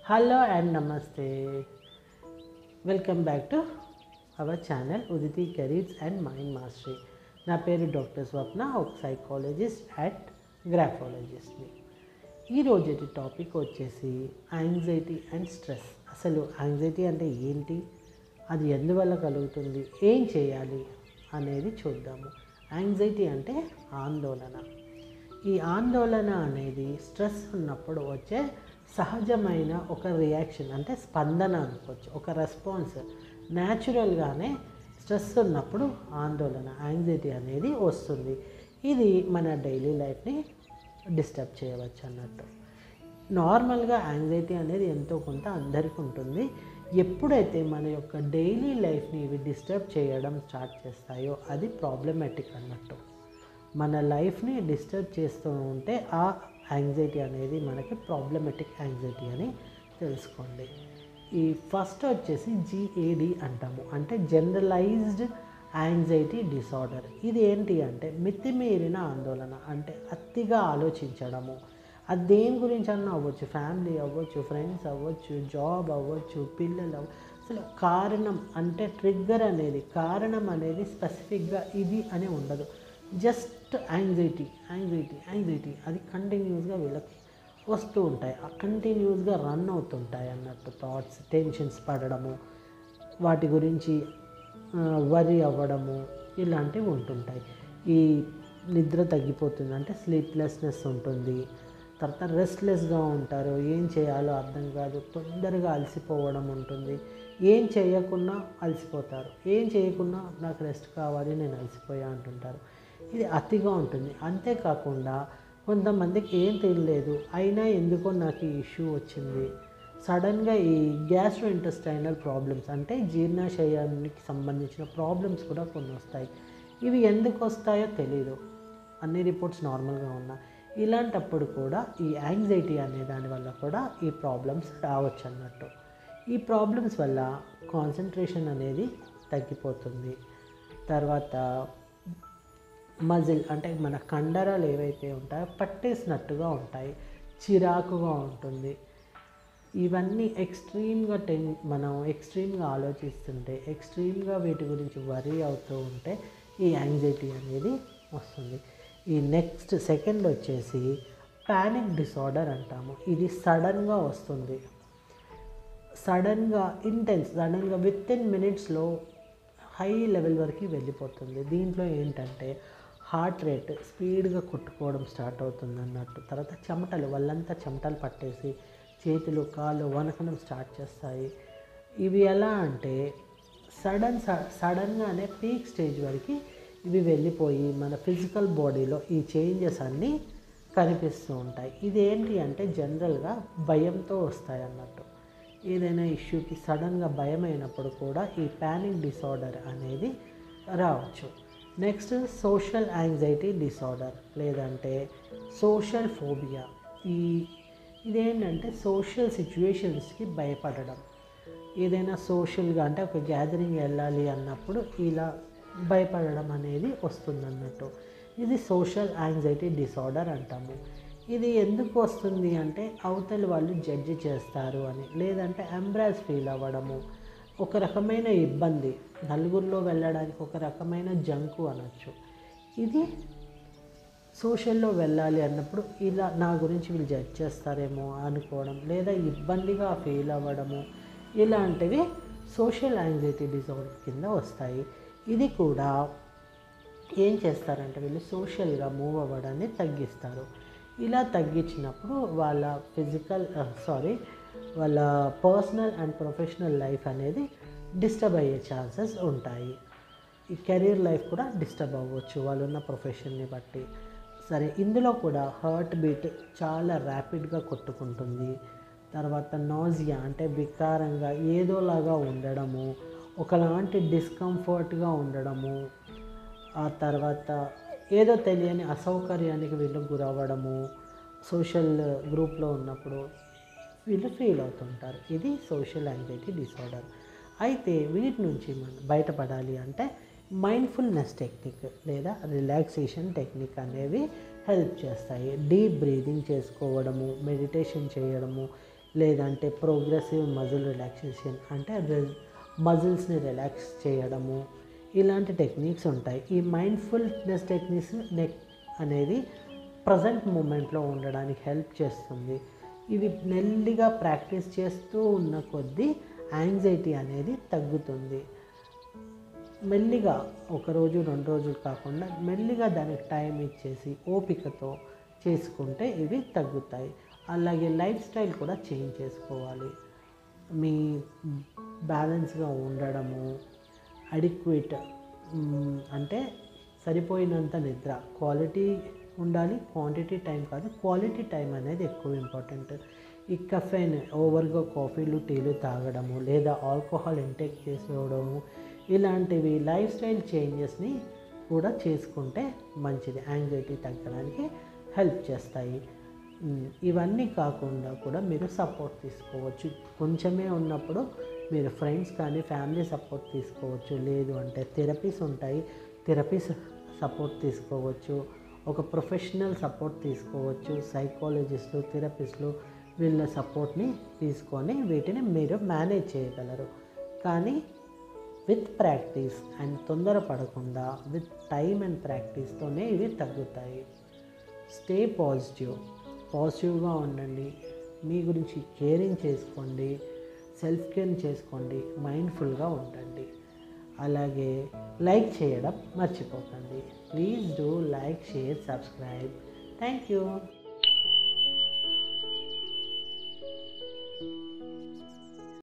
Hello and Namaste. Welcome back to our channel Uditi Careers and Mind Mastery. నా పేరు doctor స్వప్న, ఒక psychologist and గ్రాఫాలజిస్ట్ని. ఈరోజు topic వచ్చేసి anxiety and stress. అసలు anxiety అంటే ఏంటి, అది ఎందువల్ల కలుగుతుంది, ఏం చేయాలి అనేది చూద్దాము. యాంగ్జైటీ అంటే ఆందోళన. ఈ ఆందోళన అనేది స్ట్రెస్ ఉన్నప్పుడు వచ్చే సహజమైన ఒక రియాక్షన్, అంటే స్పందన అనుకోవచ్చు, ఒక రెస్పాన్స్. న్యాచురల్గానే స్ట్రెస్ ఉన్నప్పుడు ఆందోళన, యాంగ్జైటీ అనేది వస్తుంది. ఇది మన డైలీ లైఫ్ని డిస్టర్బ్ చేయవచ్చు అన్నట్టు. నార్మల్గా యాంగ్జైటీ అనేది ఎంతో కొంత అందరికీ ఉంటుంది. ఎప్పుడైతే మన యొక్క డైలీ లైఫ్ని ఇవి డిస్టర్బ్ చేయడం స్టార్ట్ చేస్తాయో అది ప్రాబ్లమాటిక్ అన్నట్టు. మన లైఫ్ని డిస్టర్బ్ చేస్తూ ఉంటే ఆ యాంగ్జైటీ అనేది మనకి ప్రాబ్లమాటిక్ యాంగ్జైటీ అని తెలుసుకోండి. ఈ ఫస్ట్ వచ్చేసి GAD అంటాము, అంటే జనరలైజ్డ్ యాంగ్జైటీ డిసార్డర్. ఇది ఏంటి అంటే మితిమీరిన ఆందోళన, అంటే అతిగా ఆలోచించడము. అది దేని గురించి అన్నా అవ్వచ్చు, ఫ్యామిలీ అవ్వచ్చు, ఫ్రెండ్స్ అవ్వచ్చు, జాబ్ అవ్వచ్చు, పిల్లలు అసలు కారణం అంటే ట్రిగ్గర్ అనేది, కారణం అనేది స్పెసిఫిక్గా ఇది అని ఉండదు. జస్ట్ యాంగ్జైటీ యాంగ్జైటీ యాంగ్జైటీ అది కంటిన్యూస్గా వీళ్ళకి వస్తూ ఉంటాయి, కంటిన్యూస్గా రన్ అవుతుంటాయి అన్నట్టు. థాట్స్, టెన్షన్స్ పడడము, వాటి గురించి వరి అవ్వడము, ఇలాంటివి ఉంటుంటాయి. ఈ నిద్ర తగ్గిపోతుంది, అంటే స్లీప్లెస్నెస్ ఉంటుంది. తర్వాత రెస్ట్లెస్గా ఉంటారు, ఏం చేయాలో అర్థం కాదు, తొందరగా అలసిపోవడం ఉంటుంది. ఏం చేయకున్నా అలసిపోతారు, ఏం చేయకున్నా నాకు రెస్ట్ కావాలి, నేను అలసిపోయా అంటుంటారు. ఇది అతిగా ఉంటుంది. అంతేకాకుండా కొంతమందికి ఏం తెలియలేదు, అయినా ఎందుకో నాకు ఈ ఇష్యూ వచ్చింది. సడన్గా ఈ గ్యాస్ట్రోఇంటెస్టైనల్ ప్రాబ్లమ్స్, అంటే జీర్ణాశయానికి సంబంధించిన ప్రాబ్లమ్స్ కూడా కొన్ని వస్తాయి. ఇవి ఎందుకు వస్తాయో తెలియదు, అన్ని రిపోర్ట్స్ నార్మల్గా ఉన్నా. ఇలాంటప్పుడు కూడా ఈ యాంగ్జైటీ అనే దానివల్ల కూడా ఈ ప్రాబ్లమ్స్ రావచ్చు అన్నట్టు. ఈ ప్రాబ్లమ్స్ వల్ల కాన్సన్ట్రేషన్ అనేది తగ్గిపోతుంది. తర్వాత మజిల్, అంటే మన కండరాలు ఏవైతే ఉంటాయో పట్టేసినట్టుగా ఉంటాయి, చిరాకుగా ఉంటుంది. ఇవన్నీ ఎక్స్ట్రీమ్గా మనం ఎక్స్ట్రీమ్గా ఆలోచిస్తుంటే, ఎక్స్ట్రీమ్గా వీటి గురించి వరీ అవుతూ ఉంటే ఈ యాంగ్జైటీ అనేది వస్తుంది. ఈ నెక్స్ట్ సెకండ్ వచ్చేసి ప్యానిక్ డిసార్డర్ అంటాము. ఇది సడన్గా వస్తుంది, సడన్గా ఇంటెన్స్, సడన్గా విత్ ఇన్ మినిట్స్లో హై లెవెల్ వరకు వెళ్ళిపోతుంది. దీంట్లో ఏంటంటే హార్ట్ రేట్ స్పీడ్గా కొట్టుకోవడం స్టార్ట్ అవుతుంది అన్నట్టు. తర్వాత చెమటలు, వాళ్ళంతా చెమటలు పట్టేసి చేతులు కాళ్ళు వణకడం స్టార్ట్ చేస్తాయి. ఇవి ఎలా అంటే సడన్గానే పీక్ స్టేజ్ వరకు ఇవి వెళ్ళిపోయి మన ఫిజికల్ బాడీలో ఈ చేంజెస్ అన్నీ కనిపిస్తూ ఉంటాయి. ఇదేంటి అంటే జనరల్గా భయంతో వస్తాయి అన్నట్టు. ఏదైనా ఇష్యూకి సడన్గా భయం అయినప్పుడు కూడా ఈ ప్యానిక్ డిసార్డర్ అనేది రావచ్చు. నెక్స్ట్ సోషల్ యాంగ్జైటీ డిసార్డర్, లేదంటే సోషల్ ఫోబియా. ఇదేంటంటే సోషల్ సిచ్యువేషన్స్కి భయపడడం. ఏదైనా సోషల్గా, అంటే ఒక గ్యాదరింగ్ వెళ్ళాలి అన్నప్పుడు ఇలా భయపడడం అనేది వస్తుందన్నట్టు. ఇది సోషల్ యాంగ్జైటీ డిసార్డర్ అంటాము. ఇది ఎందుకు వస్తుంది అంటే అవతలి వాళ్ళు జడ్జి చేస్తారు అని, లేదంటే ఎంబ్రాస్ ఫీల్ అవ్వడము, ఒక రకమైన ఇబ్బంది, నలుగురిలో వెళ్ళడానికి ఒక రకమైన జంకు అనొచ్చు. ఇది సోషల్లో వెళ్ళాలి అన్నప్పుడు ఇలా నా గురించి వీళ్ళు జడ్జ్ చేస్తారేమో అనుకోవడం, లేదా ఇబ్బందిగా ఫీల్ అవ్వడము, ఇలాంటివి సోషల్ యాంగ్జైటీ డిసార్డర్ కింద వస్తాయి. ఇది కూడా ఏం చేస్తారంటే వీళ్ళు సోషల్గా మూవ్ అవ్వడాన్ని తగ్గిస్తారు. ఇలా తగ్గించినప్పుడు వాళ్ళ వాళ్ళ పర్సనల్ అండ్ ప్రొఫెషనల్ లైఫ్ అనేది డిస్టర్బ్ అయ్యే ఛాన్సెస్ ఉంటాయి. ఈ కెరీర్ లైఫ్ కూడా డిస్టర్బ్ అవ్వచ్చు వాళ్ళున్న ప్రొఫెషన్ని బట్టి. సరే, ఇందులో కూడా హార్ట్ బీట్ చాలా ర్యాపిడ్గా కొట్టుకుంటుంది. తర్వాత నాజియా, అంటే వికారంగా ఏదోలాగా ఉండడము, ఒకలాంటి డిస్కంఫర్ట్గా ఉండడము, ఆ తర్వాత ఏదో తెలియని అసౌకర్యానికి వీళ్ళు గురవ్వడము, సోషల్ గ్రూప్లో ఉన్నప్పుడు వీళ్ళు ఫీల్ అవుతుంటారు. ఇది సోషల్ యాంగ్జైటీ డిసార్డర్. అయితే వీటి నుంచి మనం బయటపడాలి అంటే మైండ్ఫుల్నెస్ టెక్నిక్ లేదా రిలాక్సేషన్ టెక్నిక్ అనేవి హెల్ప్ చేస్తాయి. డీప్ బ్రీదింగ్ చేసుకోవడము, మెడిటేషన్ చేయడము, లేదంటే ప్రోగ్రెసివ్ మజిల్ రిలాక్సేషన్ అంటే మజిల్స్ని రిలాక్స్ చేయడము, ఇలాంటి టెక్నిక్స్ ఉంటాయి. ఈ మైండ్ఫుల్నెస్ టెక్నిక్స్ అనేది ప్రజెంట్ మూమెంట్లో ఉండడానికి హెల్ప్ చేస్తుంది. ఇవి మెల్లిగా ప్రాక్టీస్ చేస్తూ ఉన్న కొద్దీ యాంగ్జైటీ అనేది తగ్గుతుంది. మెల్లిగా ఒకరోజు 2 రోజులు కాకుండా మెల్లిగా దానికి టైం ఇచ్చేసి ఓపికతో చేసుకుంటే ఇవి తగ్గుతాయి. అలాగే లైఫ్ స్టైల్ కూడా చేంజ్ చేసుకోవాలి. మీ బ్యాలెన్స్గా ఉండడము, అడిక్వేట్ అంటే సరిపోయినంత నిద్ర, క్వాలిటీ ఉండాలి, క్వాంటిటీ టైం కాదు, క్వాలిటీ టైం అనేది ఎక్కువ ఇంపార్టెంట్. ఈ కెఫెన్, ఓవర్గా కాఫీలు టీలు తాగడము లేదా ఆల్కహాల్ ఇంటేక్ చేసుకోవడము, ఇలాంటివి లైఫ్ స్టైల్ చేంజెస్ని కూడా చేసుకుంటే మంచిది, యాంగ్జైటీ తగ్గడానికి హెల్ప్ చేస్తాయి. ఇవన్నీ కాకుండా కూడా మీరు సపోర్ట్ తీసుకోవచ్చు. కొంచెమే ఉన్నప్పుడు మీరు ఫ్రెండ్స్ కానీ ఫ్యామిలీ సపోర్ట్ తీసుకోవచ్చు. లేదు అంటే థెరపీస్ ఉంటాయి, థెరపీస్ సపోర్ట్ తీసుకోవచ్చు. ఒక ప్రొఫెషనల్ సపోర్ట్ తీసుకోవచ్చు. సైకాలజిస్టులు, థెరపిస్టులు వీళ్ళ సపోర్ట్ని తీసుకొని వీటిని మీరు మేనేజ్ చేయగలరు. కానీ విత్ ప్రాక్టీస్ అండ్ తొందరపడకుండా విత్ టైమ్ అండ్ ప్రాక్టీస్తోనే ఇవి తగ్గుతాయి. స్టే పాజిటివ్గా ఉండండి, మీ గురించి కేరింగ్ చేసుకోండి, సెల్ఫ్ కేర్ చేసుకోండి, మైండ్ఫుల్గా ఉండండి. అలాగే లైక్ చేయడం మర్చిపోకండి. Please do like, share, subscribe. Thank you.